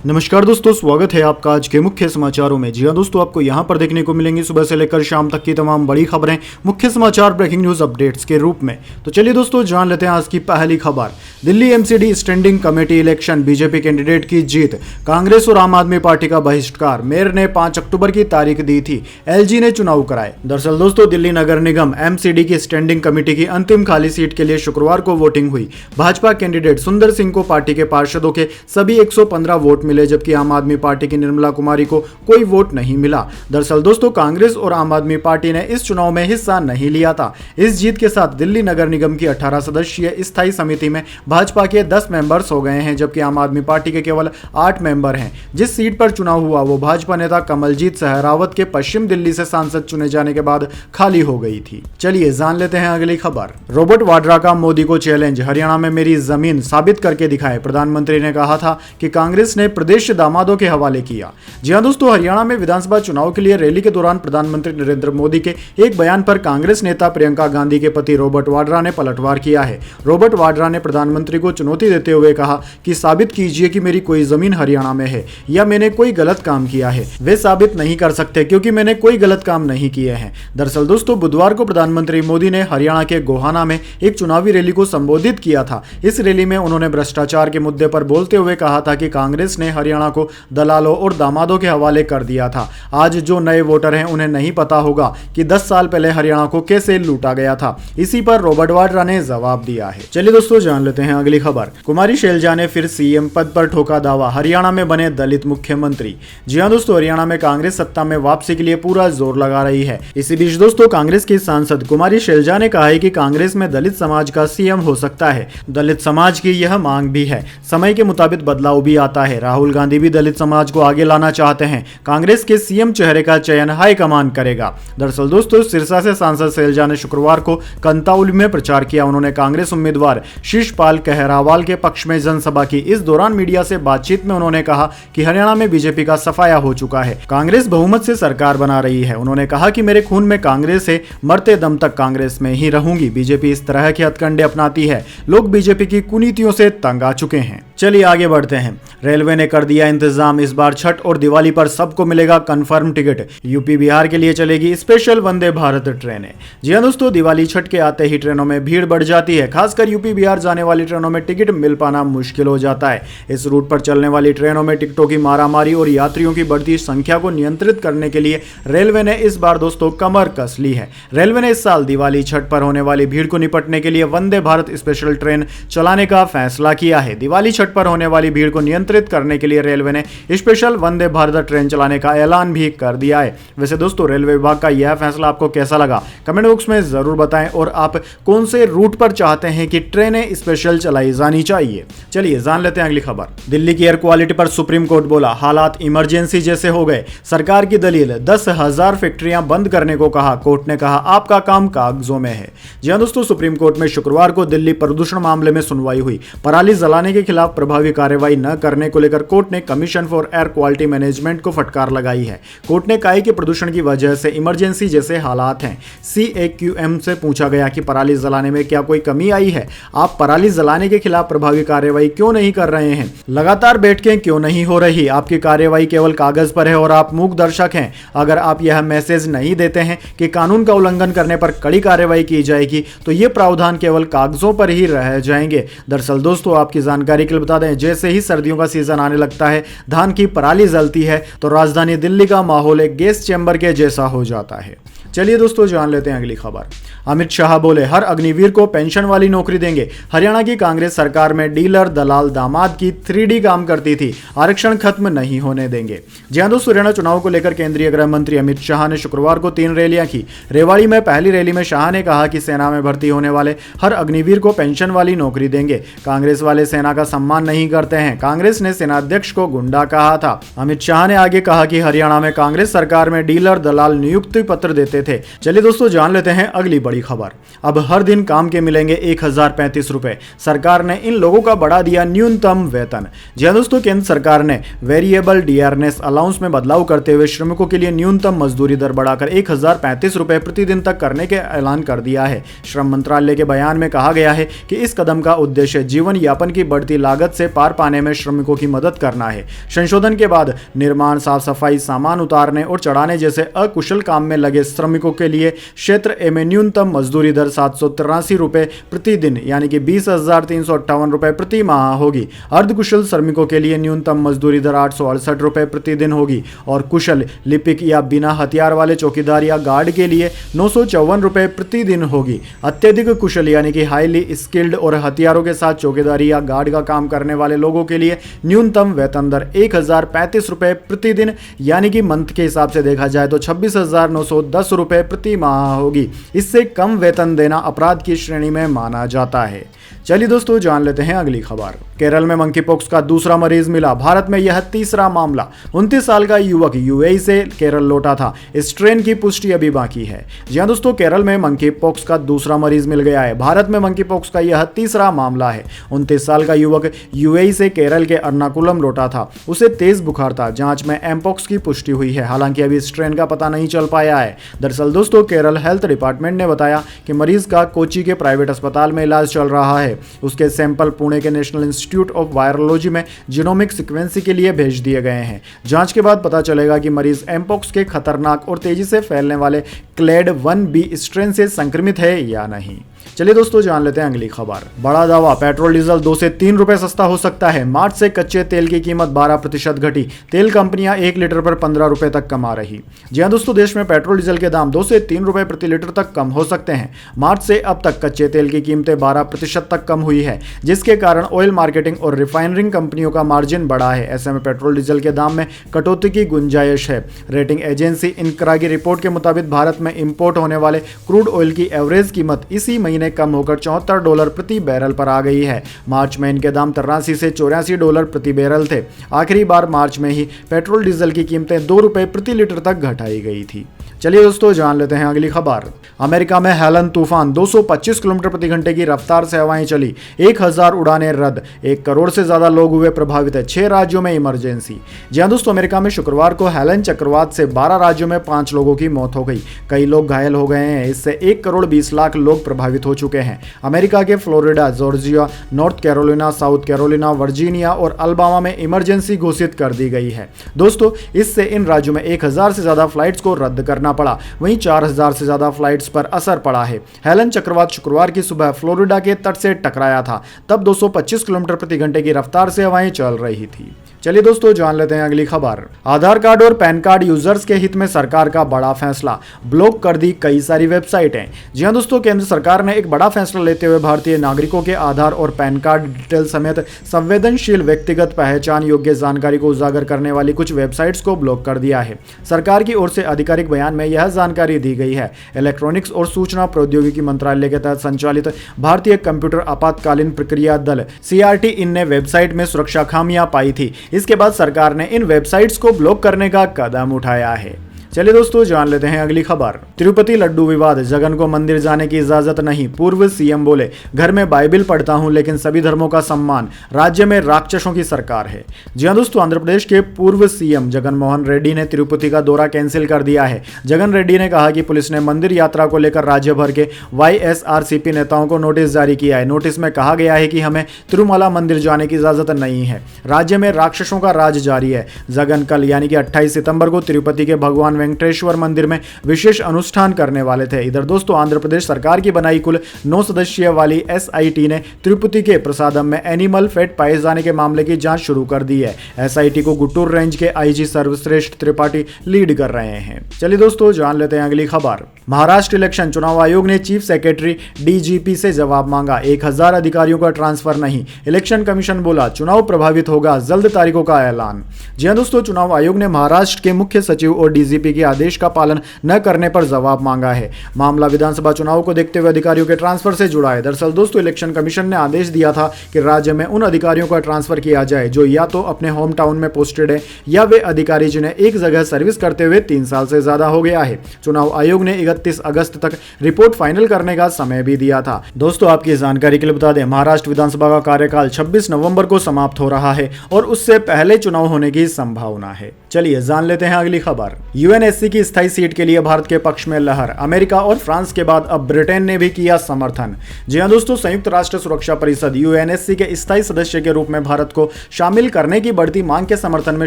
नमस्कार दोस्तों, स्वागत है आपका आज के मुख्य समाचारों में। जी हां दोस्तों, आपको यहां पर देखने को मिलेंगी सुबह से लेकर शाम तक की तमाम बड़ी खबरें मुख्य समाचार ब्रेकिंग न्यूज अपडेट्स के रूप में। तो चलिए दोस्तों, जान लेते हैं आज की पहली खबर। Delhi MCD standing committee election, BJP candidate की जीत, कांग्रेस और आम आदमी पार्टी का बहिष्कार। मेयर ने 5 अक्टूबर की तारीख दी थी, एलजी ने चुनाव कराए। दरअसल दोस्तों, दिल्ली नगर निगम एमसीडी की स्टैंडिंग कमेटी की अंतिम खाली सीट के लिए शुक्रवार को वोटिंग हुई। भाजपा कैंडिडेट सुंदर सिंह को पार्टी के पार्षदों के सभी 115 वोट मिले, जबकि आम आदमी पार्टी की निर्मला कुमारी को कोई वोट नहीं मिला। दरअसल दोस्तों, कांग्रेस और आम आदमी पार्टी ने इस चुनाव में हिस्सा नहीं लिया था। इस जीत के साथ दिल्ली नगर निगम की 18 सदस्यीय स्थायी समिति में भाजपा के 10 मेंबर्स हो गए हैं, जबकि आम आदमी पार्टी के केवल 8 मेंबर हैं। जिस सीट पर चुनाव हुआ वो भाजपा नेता कमलजीत सहरावत के पश्चिम दिल्ली से सांसद चुने जाने के बाद खाली हो गई थी। चलिए जान लेते हैं अगली खबर। रॉबर्ट वाड्रा का मोदी को चैलेंज, हरियाणा में मेरी जमीन साबित करके दिखाए। प्रधानमंत्री ने कहा था कि कांग्रेस ने प्रदेश दामादों के हवाले किया। जी हां दोस्तों, हरियाणा में विधानसभा चुनाव के लिए रैली के दौरान प्रधानमंत्री नरेंद्र मोदी के एक बयान पर कांग्रेस नेता प्रियंका गांधी के पति रॉबर्ट वाड्रा ने पलटवार किया है। रॉबर्ट वाड्रा ने प्रधानमंत्री को चुनौती देते हुए कहा कि साबित कीजिए कि मेरी कोई जमीन हरियाणा में है या मैंने कोई गलत काम किया है। वे साबित नहीं कर सकते क्योंकि मैंने कोई गलत काम नहीं किए हैं। दरअसल दोस्तों, बुधवार को प्रधानमंत्री मोदी ने हरियाणा के गोहाना में एक चुनावी रैली को संबोधित किया था। इस रैली में उन्होंने भ्रष्टाचार के मुद्दे पर बोलते हुए कहा था कि कांग्रेस ने हरियाणा को दलालों और दामादों के हवाले कर दिया था। आज जो नए वोटर हैं उन्हें नहीं पता होगा कि 10 साल पहले हरियाणा को कैसे लूटा गया था। इसी पर रॉबर्ट वाड्रा ने जवाब दिया है। चलिए दोस्तों, जान लेते हैं अगली खबर। कुमारी शैलजा ने फिर सीएम पद पर ठोका दावा, हरियाणा में बने दलित मुख्यमंत्री। जी हां दोस्तों, हरियाणा में कांग्रेस सत्ता में वापसी के लिए पूरा जोर लगा रही है। इसी बीच दोस्तों, कांग्रेस की सांसद कुमारी शैलजा ने कहा है कि कांग्रेस में दलित समाज का सीएम हो सकता है। दलित समाज की यह मांग भी है। समय के मुताबिक बदलाव भी आता है। राहुल गांधी भी दलित समाज को आगे लाना चाहते हैं। कांग्रेस के सीएम चेहरे का चयन हाईकमान करेगा। दरअसल दोस्तों, सिरसा से सांसद शैलजा ने शुक्रवार को कंताउली में प्रचार किया। उन्होंने कांग्रेस उम्मीदवार शिषपाल कहरावाल के पक्ष में जनसभा की। इस दौरान मीडिया से बातचीत में उन्होंने कहा कि हरियाणा में बीजेपी का सफाया हो चुका है, कांग्रेस बहुमत से सरकार बना रही है। उन्होंने कहा कि मेरे खून में कांग्रेस है, मरते दम तक कांग्रेस में ही रहूंगी। बीजेपी इस तरह के हथकंडे अपनाती है। लोग बीजेपी की कुनीतियों से तंग आ चुके हैं। चलिए आगे बढ़ते हैं। रेलवे ने कर दिया इंतजाम, इस बार छठ और दिवाली पर सबको मिलेगा कंफर्म टिकट। यूपी बिहार के लिए चलेगी स्पेशल वंदे भारत ट्रेनें। जी हां दोस्तों, दिवाली छठ के आते ही ट्रेनों में भीड़ बढ़ जाती है। खासकर यूपी बिहार जाने वाली ट्रेनों में टिकट मिल पाना मुश्किल हो जाता है। इस रूट पर चलने वाली ट्रेनों में टिकटों की मारामारी और यात्रियों की बढ़ती संख्या को नियंत्रित करने के लिए रेलवे ने इस बार दोस्तों कमर कस ली है। रेलवे ने इस साल दिवाली छठ पर होने वाली भीड़ को निपटने के लिए वंदे भारत स्पेशल ट्रेन चलाने का फैसला किया है। दिवाली छठ पर होने वाली भीड़ को नियंत्रित करने के लिए रेलवे ने स्पेशल वंदे भारत ट्रेन चलाने का ऐलान भी कर दिया है। वैसे दोस्तों, रेलवे विभाग का यह फैसला आपको कैसा लगा कमेंट बॉक्स में जरूर बताएं, और आप कौन से रूट पर चाहते हैं कि ट्रेनें स्पेशल चलाई जानी चाहिए। चलिए जान लेते हैं अगली खबर। दिल्ली की एयर क्वालिटी पर सुप्रीम कोर्ट बोला, हालात इमरजेंसी जैसे हो गए। सरकार की दलील, 10,000 फैक्ट्रियां बंद करने को कहा। कोर्ट ने कहा आपका काम कागजों में है। जी हां दोस्तों, सुप्रीम कोर्ट में शुक्रवार को दिल्ली प्रदूषण मामले में सुनवाई हुई। पराली जलाने के खिलाफ प्रभावी कार्रवाई न करने को लेकर कोर्ट ने commission for air quality management को फटकार लगाई है। कोर्ट ने कहा कि प्रदूषण की वजह से इमरजेंसी जैसे हालात हैं। CAQM से पूछा गया कि पराली जलाने में क्या कोई कमी आई है? आप पराली जलाने के खिलाफ प्रभावी कार्रवाई क्यों नहीं कर रहे हैं? लगातार बैठकें क्यों नहीं हो रही? आपकी कार्रवाई केवल कागज पर है और आप मूक दर्शक हैं। अगर आप यह मैसेज नहीं देते हैं कि कानून का उल्लंघन करने पर कड़ी कार्रवाई की जाएगी, तो ये प्रावधान केवल कागजों पर ही रह जाएंगे। दरअसल दोस्तों, आपकी जानकारी के लिए बता दें, जैसे ही सर्दियों का सीजन आने लगता है, धान की पराली जलती है तो राजधानी दिल्ली का माहौल एक गैस चैम्बर के जैसा हो जाता है। चलिए दोस्तों, जान लेते हैं अगली खबर। अमित शाह बोले हर अग्निवीर को पेंशन वाली नौकरी देंगे। हरियाणा की कांग्रेस सरकार में डीलर दलाल दामाद की 3D काम करती थी, आरक्षण खत्म नहीं होने देंगे। जी हां दोस्तों, हरियाणा चुनाव को लेकर केंद्रीय गृह मंत्री अमित शाह ने शुक्रवार को 3 रैलियां की। रेवाड़ी में पहली रैली में शाह ने कहा कि सेना में भर्ती होने वाले हर अग्निवीर को पेंशन वाली नौकरी देंगे। कांग्रेस वाले सेना का सम्मान नहीं करते हैं। कांग्रेस ने सेनाध्यक्ष को गुंडा कहा था। अमित शाह ने आगे कहा कि हरियाणा में कांग्रेस सरकार में डीलर दलाल नियुक्ति पत्र देते थे। थे। चलिए दोस्तों जान लेते हैं अगली बड़ी खबर। अब हर दिन काम के मिलेंगे 1035 रुपए, सरकार ने इन लोगों का बढ़ा दिया न्यूनतम वेतन। जी हाँ दोस्तों, केंद्र सरकार ने वेरिएबल डियरनेस अलाउंस में बदलाव करते हुए श्रमिकों के लिए न्यूनतम मजदूरी दर बढ़ाकर 1035 रुपए प्रतिदिन तक करने के ऐलान कर दिया है। श्रम मंत्रालय के बयान में कहा गया है कि इस कदम का उद्देश्य जीवन यापन की बढ़ती लागत से पार पाने में श्रमिकों की मदद करना है। संशोधन के बाद निर्माण, साफ सफाई, सामान उतारने और चढ़ाने जैसे अकुशल काम में लगे श्रमिकों के लिए क्षेत्र ए में न्यूनतम मजदूरी दर 783 रुपए प्रतिदिन यानी कि 20,358 रुपए प्रति माह होगी। अर्धकुशल श्रमिकों के लिए न्यूनतम मजदूरी दर 868 रुपए प्रतिदिन होगी और कुशल, लिपिक या बिना हथियार वाले चौकीदार या गार्ड के लिए 954 रुपए प्रतिदिन होगी। अत्यधिक कुशल यानी कि हाईली स्किल्ड और हथियारों के साथ चौकीदारी या गार्ड का काम करने वाले लोगों के लिए न्यूनतम वेतन दर 1035 रुपए प्रतिदिन यानी कि मंथ के हिसाब से देखा जाए तो 26,910 रुपए प्रति माह होगी। इससे कम वेतन देना अपराध की श्रेणी में माना जाता है। चलिए दोस्तों जान लेते हैं अगली खबर। केरल में मंकी पॉक्स का दूसरा मरीज मिला, भारत में यह तीसरा मामला। 29 साल का युवक यूएई से केरल लौटा था। इस ट्रेन की पुष्टि अभी बाकी है। जी हाँ दोस्तों, केरल में मंकी पॉक्स का दूसरा मरीज मिल गया है। भारत में मंकी पॉक्स का यह तीसरा मामला है। 29 साल का युवक यूएई से केरल के एर्नाकुलम लौटा था। उसे तेज बुखार था। जांच में एमपॉक्स की पुष्टि हुई है। हालांकि अभी इस ट्रेन का पता नहीं चल पाया है। दरअसल दोस्तों, केरल हेल्थ डिपार्टमेंट ने बताया कि मरीज का कोची के प्राइवेट अस्पताल में इलाज चल रहा है। उसके सैंपल पुणे के नेशनल इंस्टीट्यूट ऑफ वायरोलॉजी में जीनोमिक सीक्वेंसिंग के लिए भेज दिए गए हैं। जांच के बाद पता चलेगा कि मरीज एमपॉक्स के खतरनाक और तेजी से फैलने वाले क्लेड 1B स्ट्रेन से संक्रमित है या नहीं। चलिए दोस्तों जान लेते हैं अगली खबर। बड़ा दावा, पेट्रोल डीजल 2 से 3 रुपए सस्ता हो सकता है। मार्च से कच्चे तेल की कीमत 12% घटी। तेल कंपनियां 1 लीटर पर 15 रुपए तक कमा रही। जी हाँ दोस्तों, देश में पेट्रोल डीजल के दाम 2 से 3 रुपए प्रति लीटर तक कम हो सकते हैं। मार्च से अब तक कच्चे तेल की कीमतें 12% तक कम हुई है, जिसके कारण ऑयल मार्केटिंग और रिफाइनरिंग कंपनियों का मार्जिन बढ़ा है। ऐसे में पेट्रोल डीजल के दाम में कटौती की गुंजाइश है। रेटिंग एजेंसी इनक्रा की रिपोर्ट के मुताबिक भारत में इंपोर्ट होने वाले क्रूड ऑयल की एवरेज कीमत इसी महीने कम होकर $74 प्रति बैरल पर आ गई है। मार्च में इनके दाम $83 से $84 प्रति बैरल थे। आखिरी बार मार्च में ही पेट्रोल डीजल की कीमतें 2 रुपए प्रति लीटर तक घटाई गई थी। चलिए दोस्तों जान लेते हैं अगली खबर। अमेरिका में हेलन तूफान 225 किलोमीटर प्रति घंटे की रफ्तार से हवाएं चली। 1000 उड़ानें रद्द। 1 करोड़ से ज्यादा लोग हुए प्रभावित है। 6 राज्यों में इमरजेंसी। जी हाँ दोस्तों, अमेरिका में शुक्रवार को हेलन चक्रवात से 12 राज्यों में 5 लोगों की मौत हो गई। कई लोग घायल हो गए हैं। इससे 1 करोड़ 20 लाख लोग प्रभावित हो चुके हैं। अमेरिका के Florida, Georgia, north Carolina, south Carolina, Virginia और अल्बामा में इमरजेंसी घोषित कर दी गई है। दोस्तों, इससे इन राज्यों में 1000 से ज्यादा फ्लाइट्स को रद्द करना पड़ा। वहीं 4000 से ज्यादा फ्लाइट्स पर असर पड़ा है। हेलन चक्रवात शुक्रवार की सुबह फ्लोरिडा के तट से टकराया था। तब 225 किलोमीटर प्रति घंटे की रफ्तार से हवाएं चल रही थी। चलिए दोस्तों जान लेते हैं अगली खबर। आधार कार्ड और पैन कार्ड यूजर्स के हित में सरकार का बड़ा फैसला, ब्लॉक कर दी कई सारी वेबसाइटें। जी हां दोस्तों, केंद्र सरकार ने एक बड़ा फैसला लेते हुए भारतीय नागरिकों के आधार और पैन कार्ड डिटेल समेत संवेदनशील व्यक्तिगत पहचान योग्य जानकारी को उजागर करने वाली कुछ वेबसाइट्स को ब्लॉक कर दिया है। सरकार की ओर से आधिकारिक बयान में यह जानकारी दी गई है। इलेक्ट्रॉनिक्स और सूचना प्रौद्योगिकी मंत्रालय के तहत संचालित भारतीय कंप्यूटर आपातकालीन प्रक्रिया दल CRT इन ने वेबसाइट में सुरक्षा खामियां पाई थी। इसके बाद सरकार ने इन वेबसाइट्स को ब्लॉक करने का कदम उठाया है। चलिए दोस्तों जान लेते हैं अगली खबर। तिरुपति लड्डू विवाद, जगन को मंदिर जाने की इजाजत नहीं, पूर्व सीएम बोले घर में बाइबिल पढ़ता हूं लेकिन सभी धर्मों का सम्मान, राज्य में राक्षसों की सरकार है। जी हां दोस्तों, आंध्र प्रदेश के पूर्व सीएम जगन मोहन रेड्डी ने तिरुपति का दौरा कैंसिल कर दिया है। जगन रेड्डी ने कहा कि पुलिस ने मंदिर यात्रा को लेकर राज्य भर के YSRCP नेताओं को नोटिस जारी किया है। नोटिस में कहा गया है कि हमें तिरुमला मंदिर जाने की इजाजत नहीं है। राज्य में राक्षसों का राज जारी है। जगन कल यानी कि 28 सितंबर को तिरुपति के भगवान वेंकटेश्वर मंदिर में विशेष अनुष्ठान करने वाले थे। इधर दोस्तों, आंध्र प्रदेश सरकार की बनाई कुल 9 सदस्यीय वाली SIT ने तिरुपति के प्रसादम में एनिमल फैट पाए जाने के मामले की जांच शुरू कर दी है। SIT को गुंटूर रेंज के IG सर्वश्रेष्ठ त्रिपाठी लीड कर रहे हैं। चलिए दोस्तों जान लेते हैं अगली खबर। महाराष्ट्र इलेक्शन चुनाव आयोग ने चीफ सेक्रेटरी DGP से जवाब मांगा। 1000 अधिकारियों का ट्रांसफर नहीं। इलेक्शन कमीशन बोला चुनाव प्रभावित होगा, जल्द तारीखों का ऐलान। जी हां दोस्तों, चुनाव आयोग ने महाराष्ट्र के मुख्य सचिव और DGP के आदेश का पालन न करने पर जवाब मांगा है। मामला विधानसभा चुनाव को देखते हुए अधिकारियों के ट्रांसफर से जुड़ा है। दरअसल दोस्तों, इलेक्शन कमीशन ने आदेश दिया था कि राज्य में उन अधिकारियों का ट्रांसफर किया जाए जो या तो अपने होम टाउन में पोस्टेड है या वे अधिकारी जिन्हें एक जगह सर्विस करते हुए 3 साल से ज्यादा हो गया है। चुनाव आयोग ने 31 अगस्त तक रिपोर्ट फाइनल करने का समय भी दिया था। दोस्तों आपकी जानकारी के लिए बता दें, महाराष्ट्र विधानसभा का कार्यकाल 26 नवंबर को समाप्त हो रहा है और उससे पहले चुनाव होने की संभावना है। चलिए जान लेते हैं अगली खबर। यूएनएससी की स्थायी सीट के लिए भारत के पक्ष में लहर। अमेरिका और फ्रांस के बाद अब ब्रिटेन ने भी किया समर्थन। जी हां दोस्तों, संयुक्त राष्ट्र सुरक्षा परिषद यूएनएससी के स्थायी सदस्य के रूप में भारत को शामिल करने की बढ़ती मांग के समर्थन में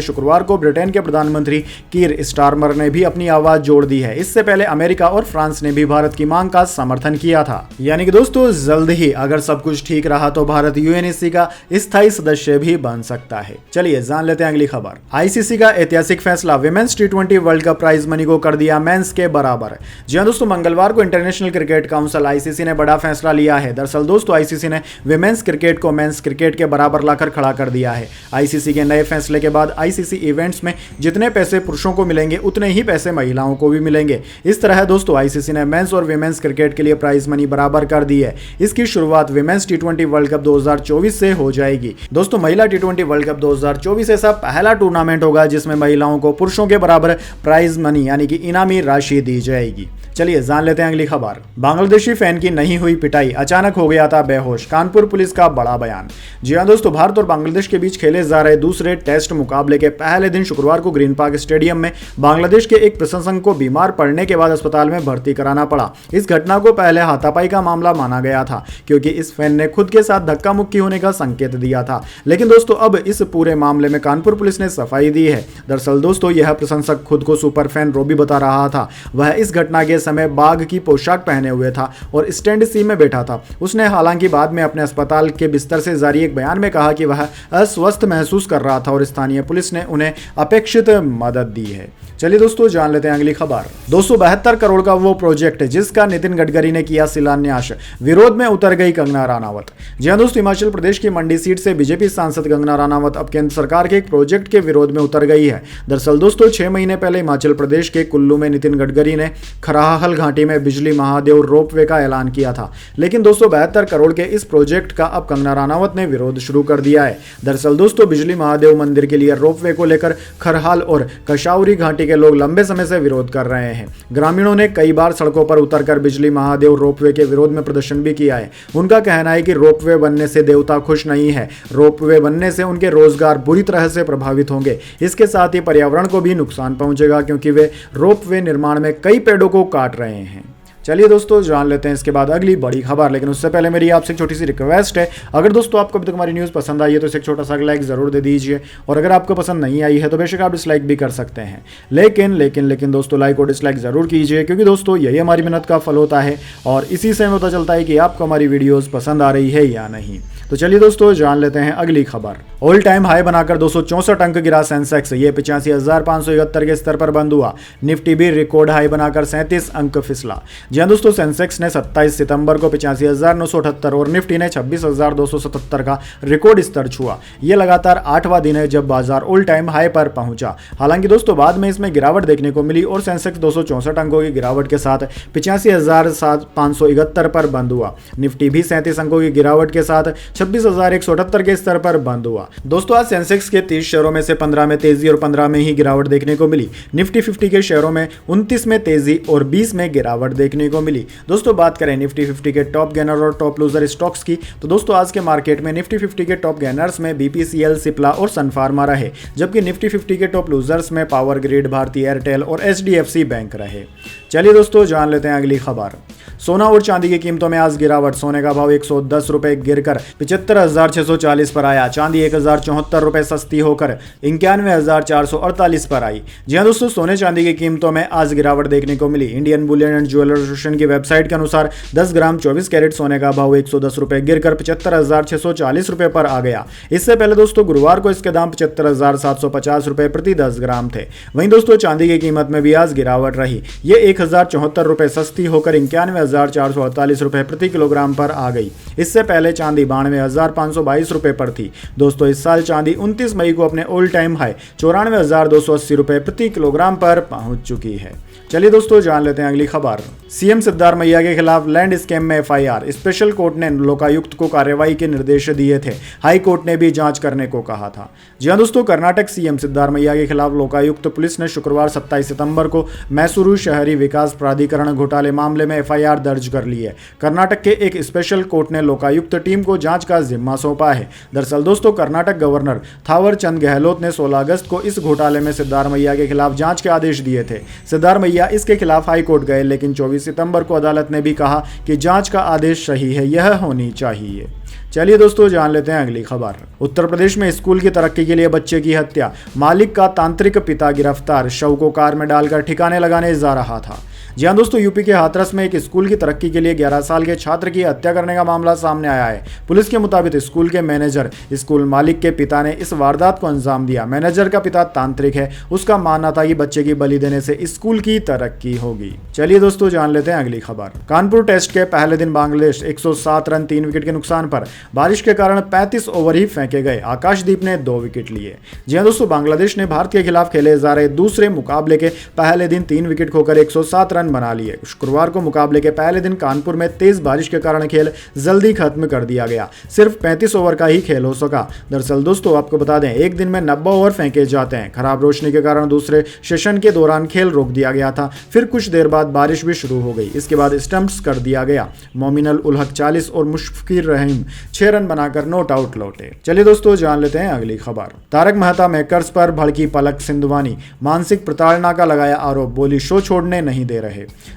शुक्रवार को ब्रिटेन के प्रधानमंत्री कीर स्टारमर ने भी अपनी आवाज जोड़ दी है। इससे पहले अमेरिका और फ्रांस ने भी भारत की मांग का समर्थन किया था। यानी कि दोस्तों जल्द ही अगर सब कुछ ठीक रहा तो भारत यूएनएससी का स्थायी सदस्य भी बन सकता है। चलिए जान लेते हैं अगली खबर। आईसीसी का ऐतिहासिक फैसला, विमेंस टी20 वर्ल्ड कप प्राइज मनी को कर दिया मेंस के बराबर। जी हां दोस्तों, मंगलवार को इंटरनेशनल क्रिकेट काउंसिल आईसीसी ने बड़ा फैसला लिया है। दरअसल दोस्तों आईसीसी ने विमेंस क्रिकेट को मेंस क्रिकेट के बराबर लाकर खड़ा कर दिया है। आईसीसी के नए फैसले के बाद आईसीसी इवेंट्स में जितने पैसे पुरुषों को मिलेंगे उतने ही पैसे महिलाओं को भी मिलेंगे। इस तरह दोस्तों आईसीसी ने मेंस और विमेंस क्रिकेट के लिए प्राइज मनी बराबर कर दी है। इसकी शुरुआत विमेंस टी20 वर्ल्ड कप 2024 से हो जाएगी। दोस्तों महिला टी20 वर्ल्ड कप 2024 ऐसा पहला टूर्नामेंट होगा जिसमें महिलाओं को पुरुषों के बराबर प्राइज मनी यानी कि इनामी राशि दी जाएगी। चलिए जान लेते हैं अगली खबर। बांग्लादेशी फैन की नहीं हुई पिटाई, अचानक हो गया था बेहोश। कानपुर पुलिस का बड़ा बयान। जी हां दोस्तों, भारत और बांग्लादेश के बीच खेले जा रहे दूसरे टेस्ट मुकाबले के पहले दिन शुक्रवार को ग्रीन पार्क स्टेडियम में बांग्लादेश के एक प्रशंसक को बीमार पड़ने के बाद अस्पताल में भर्ती कराना पड़ा। इस घटना को पहले हाथापाई का मामला माना गया था क्योंकि इस फैन ने खुद के साथ धक्का मुक्की होने का संकेत दिया था। लेकिन दोस्तों अब इस पूरे मामले में कानपुर पुलिस ने सफाई दी है। दरअसल दोस्तों यह प्रशंसक खुद को सुपर फैन रॉबी बता रहा था। वह इस घटना के समय बाघ की पोशाक पहने हुए था और स्टैंड सी में बैठा था। उसने हालांकि बाद में अपने अस्पताल के बिस्तर से जारी एक बयान में कहा कि वह अस्वस्थ महसूस कर रहा था और स्थानीय पुलिस ने उन्हें अपेक्षित मदद दी है। चलिए दोस्तों जान लेते हैं अगली खबर। 272 करोड़ का वो प्रोजेक्ट जिसका नितिन गडकरी ने किया शिलान्यास, विरोध में उतर गई कंगना राणावत। जी हां दोस्तों, हिमाचल प्रदेश की मंडी सीट से बीजेपी सांसद कंगना राणावत अब केंद्र सरकार के एक प्रोजेक्ट के विरोध में उतर गई है। दरअसल दोस्तों 6 महीने पहले हिमाचल प्रदेश के कुल्लू में नितिन गडकरी ने खराहल घाटी में बिजली महादेव रोपवे का ऐलान किया था। लेकिन 272 करोड़ के इस प्रोजेक्ट का अब कंगना राणावत ने विरोध शुरू कर दिया है। दरअसल दोस्तों बिजली महादेव मंदिर के लिए रोपवे को लेकर खरहाल और कशाउरी घाटी के लोग लंबे समय से विरोध कर रहे हैं। ग्रामीणों ने कई बार सड़कों पर उतरकर बिजली महादेव रोपवे के विरोध में प्रदर्शन भी किया है। उनका कहना है कि रोपवे बनने से देवता खुश नहीं है, रोपवे बनने से उनके रोजगार बुरी तरह से प्रभावित होंगे। इसके साथ ही पर्यावरण को भी नुकसान पहुंचेगा क्योंकि वे रोपवे निर्माण में कई पेड़ों को काट रहे हैं। चलिए दोस्तों जान लेते हैं इसके बाद अगली बड़ी खबर। लेकिन उससे पहले मेरी आपसे एक छोटी सी रिक्वेस्ट है, अगर दोस्तों आपको अभी तक हमारी न्यूज़ पसंद आई है तो इसे एक छोटा सा लाइक जरूर दे दीजिए और अगर आपको पसंद नहीं आई है तो बेशक आप डिसलाइक भी कर सकते हैं। लेकिन दोस्तों लाइक और डिसलाइक जरूर कीजिए क्योंकि दोस्तों यही हमारी मेहनत का फल होता है और इसी से हमें पता चलता है कि आपको हमारी वीडियोज़ पसंद आ रही है या नहीं। तो चलिए दोस्तों जान लेते हैं अगली खबर। ऑल टाइम हाई बनाकर 264 अंक गिरा सेंसेक्स, ये 85,571 के स्तर पर बंद हुआ। निफ्टी भी रिकॉर्ड हाई बनाकर 37 अंक फिसला। जी हां दोस्तों, सेंसेक्स ने 27 सितंबर को 85,978 और निफ्टी ने 26,277 का रिकॉर्ड स्तर छुआ। ये लगातार 8वां दिन है जब बाजार ऑल टाइम हाई पर पहुंचा। हालांकि दोस्तों बाद में इसमें गिरावट देखने को मिली और सेंसेक्स 264 अंकों की गिरावट के साथ 85,571 पर बंद हुआ। निफ्टी भी 37 अंकों की गिरावट के साथ 26,178 के स्तर पर बंद हुआ। दोस्तों आज सेंसेक्स के 30 शेयरों में से 15 में तेजी और 15 में ही गिरावट देखने को मिली। निफ्टी 50 के शेयरों में 29 में तेजी और 20 में गिरावट देखने को मिली। दोस्तों बात करें निफ्टी 50 के टॉप गेनर और टॉप लूजर स्टॉक्स की तो दोस्तों आज के मार्केट में निफ्टी 50 के टॉप गेनर्स में बीपीसीएल, सिप्ला और सन फार्मा रहे, जबकि निफ्टी 50 के टॉप लूजर्स में पावर ग्रिड, भारतीय एयरटेल और एचडीएफसी बैंक रहे। चलिए दोस्तों जान लेते हैं अगली खबर। सोना और चांदी की कीमतों में आज गिरावट। सोने का भाव 110 रुपए गिरकर 75,640 पर आया। चांदी 1,074 रुपए सस्ती होकर 91,448 पर आई। जी हां दोस्तों, सोने चांदी की कीमतों में आज गिरावट देखने को मिली। Indian bullion and jeweller association की वेबसाइट के अनुसार 10 ग्राम 24 कैरेट सोने का भाव 110 रुपए गिरकर 75,640 रुपए पर आ गया। इससे पहले दोस्तों गुरुवार को इसके दाम 75,750 रुपए प्रति 10 ग्राम थे। वहीं दोस्तों चांदी की कीमत में भी आज गिरावट रही। ये 1,074 रुपए सस्ती होकर 91,448 रुपए प्रति किलोग्राम पर आ गई। इससे पहले चांदी 92,522 रुपए पर थी। दोस्तों इस साल चांदी 29 मई को अपने ऑल टाइम हाई 94,280 रुपए प्रति किलोग्राम पर पहुंच चुकी है। चलिए दोस्तों जान लेते हैं अगली खबर। सीएम सिद्धारमैया के खिलाफ लैंड स्कैम में एफआईआर। स्पेशल कोर्ट ने लोकायुक्त को कार्रवाई के निर्देश दिए थे। हाई कोर्ट ने भी जांच करने को कहा था। जी हां दोस्तों, कर्नाटक सीएम सिद्धारमैया के खिलाफ लोकायुक्त पुलिस ने शुक्रवार 27 सितंबर को मैसूरू शहरी विकास प्राधिकरण घोटाले मामले में एफआईआर दर्ज कर ली है। कर्नाटक के एक स्पेशल कोर्ट ने लोकायुक्त टीम को जांच का जिम्मा सौंपा है। दरअसल दोस्तों, कर्नाटक गवर्नर थावर चंद गहलोत ने 16 अगस्त को इस घोटाले में सिद्धारमैया के खिलाफ जांच के आदेश दिए थे। सिद्धारमैया इसके खिलाफ हाई कोर्ट गए, लेकिन 24 सितंबर को अदालत ने भी कहा कि जांच का आदेश सही है, यह होनी चाहिए। चलिए दोस्तों, जान लेते हैं अगली खबर। उत्तर प्रदेश में स्कूल की तरक्की के लिए बच्चे की हत्या, मालिक का तांत्रिक पिता गिरफ्तार, शव को कार में डालकर ठिकाने लगाने जा रहा था। जी हाँ दोस्तों, यूपी के हाथरस में एक स्कूल की तरक्की के लिए 11 साल के छात्र की हत्या करने का मामला सामने आया है। पुलिस के मुताबिक स्कूल के मैनेजर स्कूल मालिक के पिता ने इस वारदात को अंजाम दिया। मैनेजर का पिता तांत्रिक है, उसका मानना था कि बच्चे की बलि देने से स्कूल की तरक्की होगी। चलिए दोस्तों, जान लेते हैं अगली खबर। कानपुर टेस्ट के पहले दिन बांग्लादेश 107 रन 3 विकेट के नुकसान पर, बारिश के कारण 35 ओवर ही फेंके गए। आकाशदीप ने 2 विकेट लिए। जी हाँ दोस्तों, बांग्लादेश ने भारत के खिलाफ खेले जा रहे दूसरे मुकाबले के पहले दिन 3 विकेट खोकर 107 रन बना लिए। शुक्रवार को मुकाबले के पहले दिन कानपुर में तेज बारिश के कारण खेल जल्दी खत्म कर दिया गया। सिर्फ 35 ओवर का ही खेल हो सका। दरअसल दोस्तों, आपको बता दें, एक दिन में 90 ओवर फेंके जाते हैं। खराब रोशनी के कारण दूसरे सेशन के दौरान खेल रोक दिया गया था। फिर कुछ देर बाद बारिश भी शुरू हो गई। इसके बाद स्टंप्स कर दिया गया। मोमिनुल उल हक 40 और मुशफिकुर रहीम 6 रन बनाकर नॉट आउट लौटे। चलिए दोस्तों, जान लेते हैं अगली खबर। तारक मेहता मेकर्स पर भड़की पलक सिंधवानी, मानसिक प्रताड़ना का लगाया आरोप, बोली शो छोड़ने नहीं दे रहे।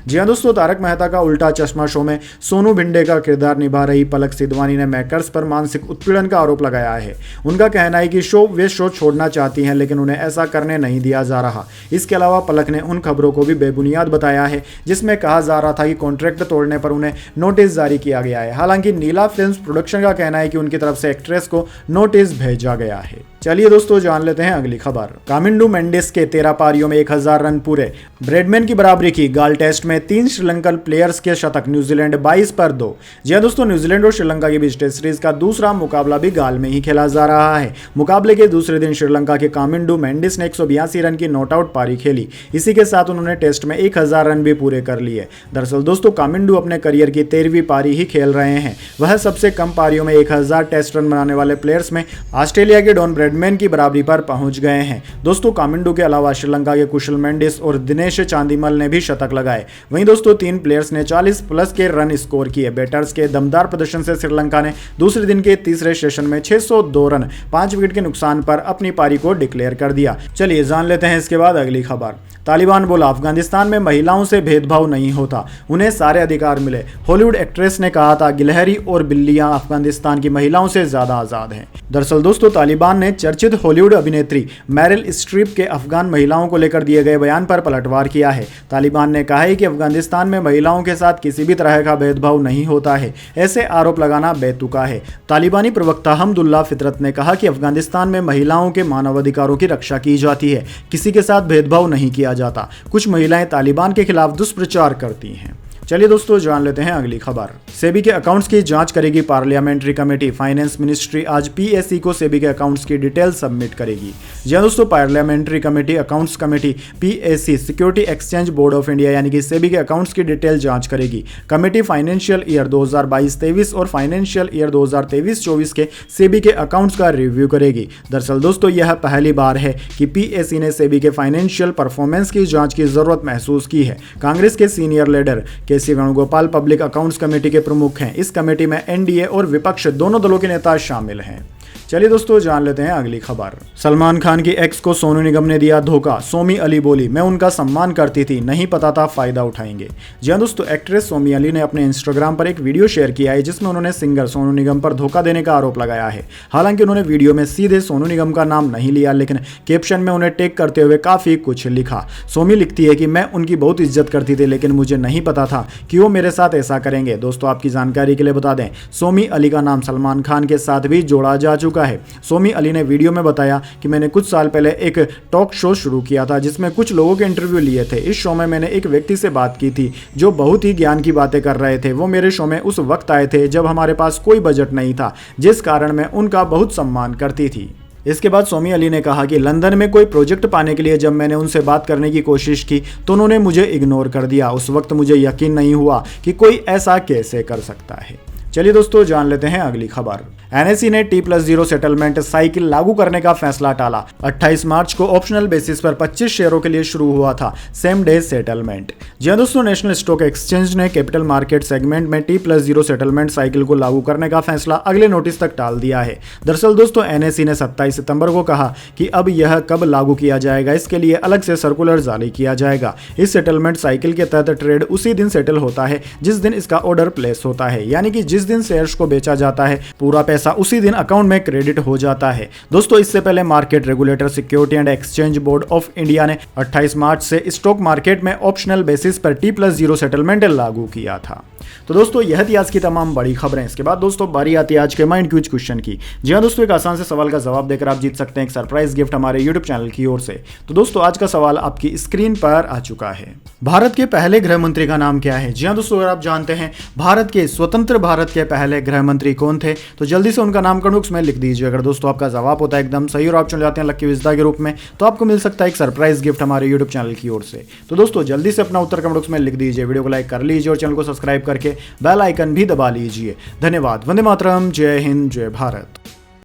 जी हाँ दोस्तों, तारक मेहता का उल्टा चश्मा शो में सोनू भिंडे का किरदार निभा रही पलक सिंधवानी ने मेकर्स पर मानसिक उत्पीड़न का आरोप लगाया है। उनका कहना है कि वे शो छोड़ना चाहती हैं, लेकिन उन्हें ऐसा करने नहीं दिया जा रहा। इसके अलावा पलक ने उन खबरों को भी बेबुनियाद बताया है जिसमें कहा जा रहा था कि कॉन्ट्रैक्ट तोड़ने पर उन्हें नोटिस जारी किया गया है। हालांकि नीला फिल्म्स प्रोडक्शन का कहना है कि उनकी तरफ से एक्ट्रेस को नोटिस भेजा गया है। चलिए दोस्तों, जान लेते हैं अगली खबर। कामिंडू मेंडिस के 13 पारियों में 1000 रन पूरे, ब्रैडमैन की बराबरी की। गाल टेस्ट में 3 श्रीलंकन प्लेयर्स के शतक, न्यूजीलैंड 22 पर 2। जी हाँ दोस्तों, न्यूजीलैंड और श्रीलंका के बीच टेस्ट सीरीज का दूसरा मुकाबला भी गाल में ही खेला जा रहा है। मुकाबले के दूसरे दिन श्रीलंका के कामिंडू मेंडिस ने 182 रन की नॉट आउट पारी खेली। इसी के साथ उन्होंने टेस्ट में 1000 रन भी पूरे कर लिए। दरअसल दोस्तों, कामिंडू अपने करियर की 13वीं पारी ही खेल रहे हैं। वह सबसे कम पारियों में 1000 टेस्ट रन बनाने वाले प्लेयर्स में ऑस्ट्रेलिया के डॉन ब्रैडमैन की बराबरी पर पहुंच गए हैं। दोस्तों, कामिंडू के अलावा श्रीलंका के कुशल मेंडिस और दिनेश चांदीमल ने भी शतक लगाए। वहीं दोस्तों, 3 प्लेयर्स ने 40 प्लस के रन स्कोर किए। बैटर्स के दमदार प्रदर्शन से श्रीलंका ने दूसरे दिन के तीसरे सेशन में 602 रन 5 विकेट के नुकसान पर अपनी पारी को डिक्लेयर कर दिया। चलिए जान लेते हैं इसके बाद अगली खबर। तालिबान बोला, अफगानिस्तान में महिलाओं से भेदभाव नहीं होता, उन्हें सारे अधिकार मिले। हॉलीवुड एक्ट्रेस ने कहा था, गिलहरी और बिल्लियां अफगानिस्तान की महिलाओं से ज्यादा आजाद हैं। दरअसल दोस्तों, तालिबान ने चर्चित हॉलीवुड अभिनेत्री मैरिल स्ट्रीप के अफगान महिलाओं को लेकर दिए गए बयान पर पलटवार किया है। तालिबान ने कहा है कि अफगानिस्तान में महिलाओं के साथ किसी भी तरह का भेदभाव नहीं होता है। ऐसे आरोप लगाना बेतुका है। तालिबानी प्रवक्ता हमदुल्ला फितरत ने कहा कि अफगानिस्तान में महिलाओं के मानवाधिकारों की रक्षा की जाती है, किसी के साथ भेदभाव नहीं किया जाता। कुछ महिलाएं तालिबान के खिलाफ दुष्प्रचार करती हैं। चलिए दोस्तों, जान लेते हैं अगली खबर। सेबी के अकाउंट्स की जांच करेगी पार्लियामेंट्री कमेटी। फाइनेंस मिनिस्ट्री आज पीएससी को सेबी के अकाउंट्स की डिटेल सबमिट करेगी। जी दोस्तों, parliamentary committee accounts committee PSC security exchange board of India यानी कि सेबी के अकाउंट्स की डिटेल जांच करेगी। कमेटी फाइनेंशियल ईयर 2022-23 और फाइनेंशियल ईयर 2023-24 के सेबी के अकाउंट्स का रिव्यू करेगी। दरअसल दोस्तों, यह पहली बार है कि पीएससी ने सेबी के फाइनेंशियल परफॉर्मेंस की जांच की जरूरत महसूस की है। कांग्रेस के senior leader KC. Venugopal public accounts committee के प्रमुख हैं। इस कमेटी में एनडीए और विपक्ष दोनों दलों के नेता शामिल हैं। चलिए दोस्तों, जान लेते हैं अगली खबर। सलमान खान की एक्स को सोनू निगम ने दिया धोखा। सोमी अली बोली, मैं उनका सम्मान करती थी, नहीं पता था फायदा उठाएंगे। जी हाँ दोस्तों, एक्ट्रेस सोमी अली ने अपने इंस्टाग्राम पर एक वीडियो शेयर किया है जिसमें उन्होंने सिंगर सोनू निगम पर धोखा देने का आरोप लगाया है। हालांकि उन्होंने वीडियो में सीधे सोनू निगम का नाम नहीं लिया, लेकिन कैप्शन में उन्हें टैग करते हुए काफी कुछ लिखा। सोमी लिखती है कि मैं उनकी बहुत इज्जत करती थी, लेकिन मुझे नहीं पता था कि वो मेरे साथ ऐसा करेंगे। दोस्तों, आपकी जानकारी के लिए बता दें, सोमी अली का नाम सलमान खान के साथ भी जोड़ा जा चुका है। सोमी अली ने वीडियो में बताया कि मैंने कुछ साल पहले एक टॉक शो शुरू किया था जिसमें कुछ लोगों के इंटरव्यू लिए थे। इस शो में मैंने एक व्यक्ति से बात की थी जो बहुत ही ज्ञान की बातें कर रहे थे। वो मेरे शो में उस वक्त आए थे जब हमारे पास कोई बजट नहीं था, जिस कारण मैं उनका बहुत सम्मान करती थी। इसके बाद सोमी अली ने कहा कि लंदन में कोई प्रोजेक्ट पाने के लिए जब मैंने उनसे बात करने की कोशिश की तो उन्होंने मुझे इग्नोर कर दिया। उस वक्त मुझे यकीन नहीं हुआ कि कोई ऐसा कैसे कर सकता है। चलिए दोस्तों, जान लेते हैं अगली खबर। एनएसई ने T+0 सेटलमेंट साइकिल लागू करने का फैसला टाला। 28 मार्च को ऑप्शनल बेसिस पर 25 शेयरों के लिए शुरू हुआ था सेम डे सेटलमेंट। जी हां दोस्तों, नेशनल स्टॉक एक्सचेंज ने कैपिटल मार्केट सेगमेंट में T+0 सेटलमेंट साइकिल को लागू करने का फैसला अगले नोटिस तक टाल दिया है। दरअसल दोस्तों, एनएसई ने 27 सितंबर को कहा कि अब यह कब लागू किया जाएगा इसके लिए अलग से सर्कुलर जारी किया जाएगा। इस सेटलमेंट साइकिल के तहत ट्रेड उसी दिन सेटल होता है जिस दिन इसका ऑर्डर प्लेस होता है, यानी कि जिस दिन शेयर्स को बेचा जाता है पूरा पैसा उसी दिन अकाउंट में क्रेडिट हो जाता है। दोस्तों, इससे पहले market regulator security and exchange board of India ने 28 मार्च से स्टॉक मार्केट में ऑप्शनल बेसिस पर T+0 सेटलमेंट लागू किया था। तो दोस्तों, यह थी आज की तमाम बड़ी खबरें। इसके बाद दोस्तों बारी आती है आज के माइंड क्विज क्वेश्चन की। जी हां दोस्तों, एक आसान से सवाल का जवाब देकर आप जीत सकते हैं एक सरप्राइज गिफ्ट हमारे YouTube चैनल की ओर से। तो दोस्तों, आज का सवाल आपकी स्क्रीन पर आ चुका है। भारत के पहले गृह मंत्री का नाम क्या है? जी हां दोस्तों, अगर आप जानते हैं भारत के स्वतंत्र भारत के पहले गृह मंत्री कौन थे तो जल्दी से उनका नाम कमेंट बॉक्स में लिख दीजिए। अगर दोस्तों आपका जवाब होता है एकदम सही और आप चुन जाते हैं लकी विजेता के रूप में तो आपको मिल सकता है एक सरप्राइज गिफ्ट हमारे YouTube चैनल की ओर से। तो दोस्तों जल्दी से अपना उत्तर कमेंट बॉक्स में लिख दीजिए, वीडियो को लाइक कर लीजिए और चैनल को सब्सक्राइब करके बेल आइकन भी दबा लीजिए। धन्यवाद। वंदे मातरम। जय हिंद, जय भारत।